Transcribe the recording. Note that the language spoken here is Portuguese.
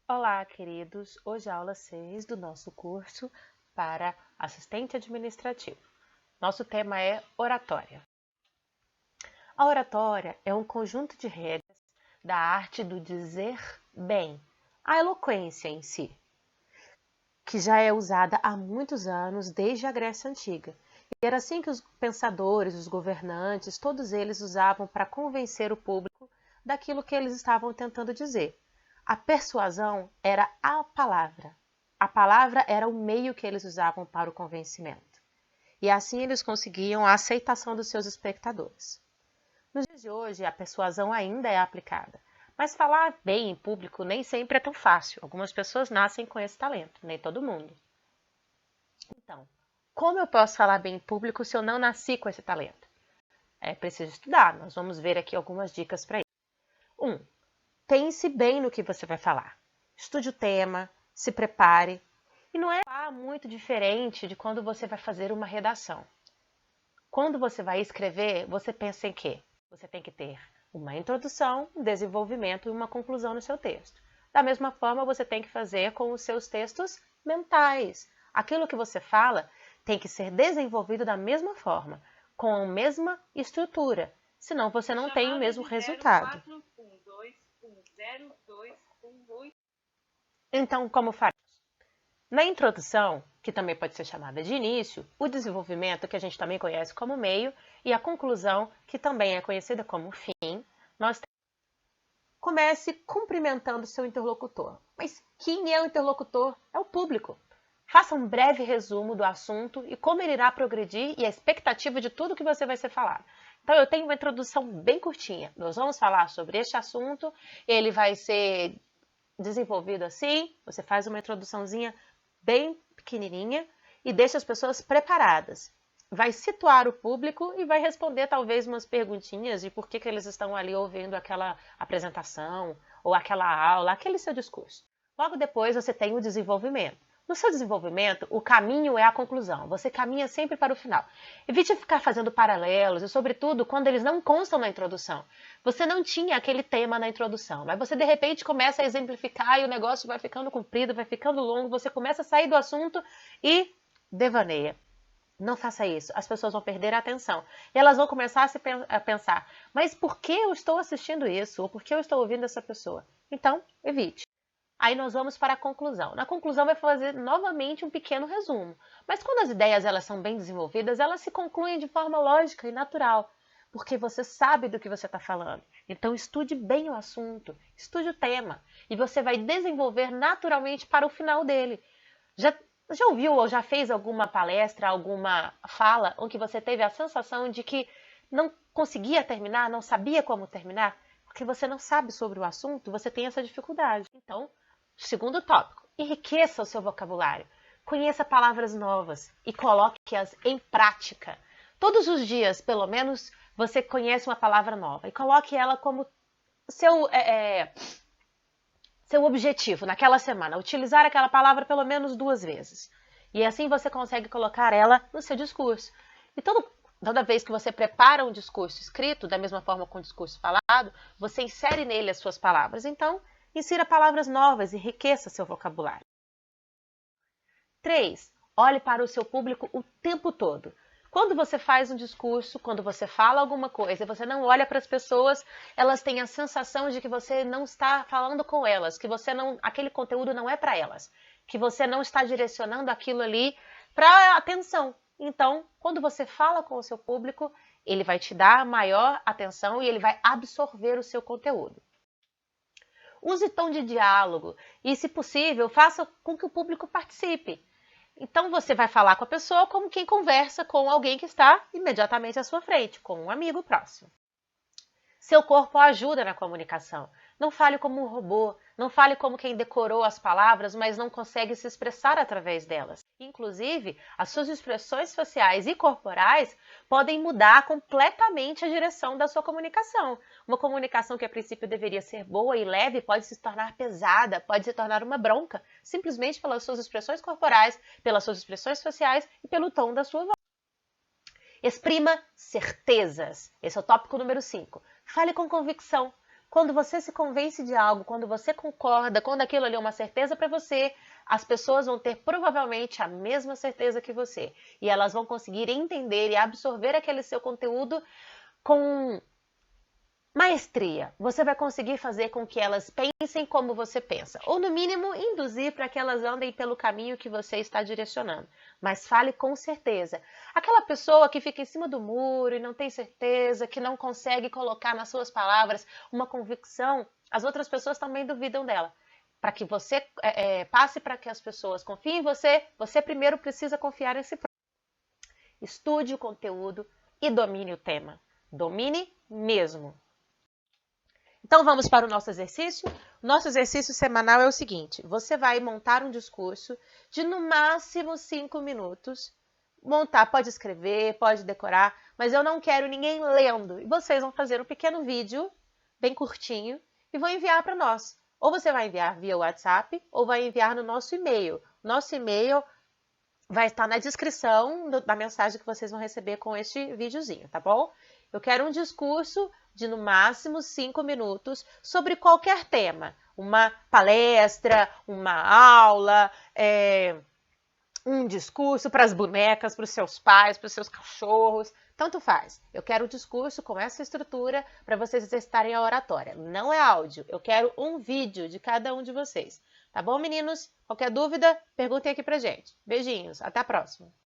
Olá, queridos! Hoje é a aula 6 do nosso curso para assistente administrativo. Nosso tema é oratória. A oratória é um conjunto de regras da arte do dizer bem, a eloquência em si, que já é usada há muitos anos desde a Grécia Antiga. E era assim que os pensadores, os governantes, todos eles usavam para convencer o público daquilo que eles estavam tentando dizer. A persuasão era a palavra. A palavra era o meio que eles usavam para o convencimento. E assim eles conseguiam a aceitação dos seus espectadores. Nos dias de hoje, a persuasão ainda é aplicada. Mas falar bem em público nem sempre é tão fácil. Algumas pessoas nascem com esse talento, nem todo mundo. Então, como eu posso falar bem em público se eu não nasci com esse talento? É preciso estudar. Nós vamos ver aqui algumas dicas para isso. 1. Pense bem no que você vai falar. Estude o tema, se prepare. E não é muito diferente de quando você vai fazer uma redação. Quando você vai escrever, você pensa em quê? Você tem que ter uma introdução, um desenvolvimento e uma conclusão no seu texto. Da mesma forma, você tem que fazer com os seus textos mentais. Aquilo que você fala tem que ser desenvolvido da mesma forma, com a mesma estrutura. Senão você não tem o mesmo resultado. Então, como faremos? Na introdução, que também pode ser chamada de início, o desenvolvimento, que a gente também conhece como meio, e a conclusão, que também é conhecida como fim, nós comece cumprimentando seu interlocutor. Mas quem é o interlocutor? É o público. Faça um breve resumo do assunto e como ele irá progredir e a expectativa de tudo que você vai ser falado. Então, eu tenho uma introdução bem curtinha. Nós vamos falar sobre este assunto, ele vai ser desenvolvido assim, você faz uma introduçãozinha bem pequenininha e deixa as pessoas preparadas. Vai situar o público e vai responder talvez umas perguntinhas de por que eles estão ali ouvindo aquela apresentação ou aquela aula, aquele seu discurso. Logo depois você tem o desenvolvimento. No seu desenvolvimento, o caminho é a conclusão. Você caminha sempre para o final. Evite ficar fazendo paralelos e, sobretudo, quando eles não constam na introdução. Você não tinha aquele tema na introdução, mas você, de repente, começa a exemplificar e o negócio vai ficando comprido, vai ficando longo, você começa a sair do assunto e devaneia. Não faça isso. As pessoas vão perder a atenção. E elas vão começar a pensar, mas por que eu estou assistindo isso? Ou por que eu estou ouvindo essa pessoa? Então, evite. Aí nós vamos para a conclusão. Na conclusão vai fazer novamente um pequeno resumo. Mas quando as ideias elas são bem desenvolvidas, elas se concluem de forma lógica e natural, porque você sabe do que você está falando. Então estude bem o assunto, estude o tema, e você vai desenvolver naturalmente para o final dele. Já ouviu ou já fez alguma palestra, alguma fala, onde você teve a sensação de que não conseguia terminar, não sabia como terminar? Porque você não sabe sobre o assunto, você tem essa dificuldade. Então, segundo tópico, enriqueça o seu vocabulário. Conheça palavras novas e coloque-as em prática. Todos os dias, pelo menos, você conhece uma palavra nova e coloque ela como seu objetivo naquela semana. Utilizar aquela palavra pelo menos 2 vezes. E assim você consegue colocar ela no seu discurso. E toda vez que você prepara um discurso escrito, da mesma forma com o discurso falado, você insere nele as suas palavras. Então, insira palavras novas e enriqueça seu vocabulário. 3. Olhe para o seu público o tempo todo. Quando você faz um discurso, quando você fala alguma coisa e você não olha para as pessoas, elas têm a sensação de que você não está falando com elas, que aquele conteúdo não é para elas, que você não está direcionando aquilo ali para atenção. Então, quando você fala com o seu público, ele vai te dar maior atenção e ele vai absorver o seu conteúdo. Use tom de diálogo e, se possível, faça com que o público participe. Então, você vai falar com a pessoa como quem conversa com alguém que está imediatamente à sua frente, com um amigo próximo. Seu corpo ajuda na comunicação. Não fale como um robô, não fale como quem decorou as palavras, mas não consegue se expressar através delas. Inclusive, as suas expressões faciais e corporais podem mudar completamente a direção da sua comunicação. Uma comunicação que a princípio deveria ser boa e leve pode se tornar pesada, pode se tornar uma bronca, simplesmente pelas suas expressões corporais, pelas suas expressões faciais e pelo tom da sua voz. Exprima certezas. Esse é o tópico número 5. Fale com convicção. Quando você se convence de algo, quando você concorda, quando aquilo ali é uma certeza para você, as pessoas vão ter provavelmente a mesma certeza que você. E elas vão conseguir entender e absorver aquele seu conteúdo com maestria. Você vai conseguir fazer com que elas pensem como você pensa, ou no mínimo induzir para que elas andem pelo caminho que você está direcionando. Mas fale com certeza. Aquela pessoa que fica em cima do muro e não tem certeza, que não consegue colocar nas suas palavras uma convicção, as outras pessoas também duvidam dela. Para que você passe para que as pessoas confiem em você, você primeiro precisa confiar em si próprio. Estude o conteúdo e domine o tema. Domine mesmo. Então vamos para o nosso exercício? O nosso exercício semanal é o seguinte: você vai montar um discurso de no máximo 5 minutos. Montar, pode escrever, pode decorar, mas eu não quero ninguém lendo. E vocês vão fazer um pequeno vídeo, bem curtinho, e vão enviar para nós. Ou você vai enviar via WhatsApp, ou vai enviar no nosso e-mail. Nosso e-mail vai estar na descrição da mensagem que vocês vão receber com este videozinho, tá bom? Eu quero um discurso de no máximo 5 minutos sobre qualquer tema. Uma palestra, uma aula, um discurso para as bonecas, para os seus pais, para os seus cachorros, tanto faz. Eu quero um discurso com essa estrutura para vocês exercitarem a oratória. Não é áudio, eu quero um vídeo de cada um de vocês. Tá bom, meninos? Qualquer dúvida, perguntem aqui pra gente. Beijinhos, até a próxima!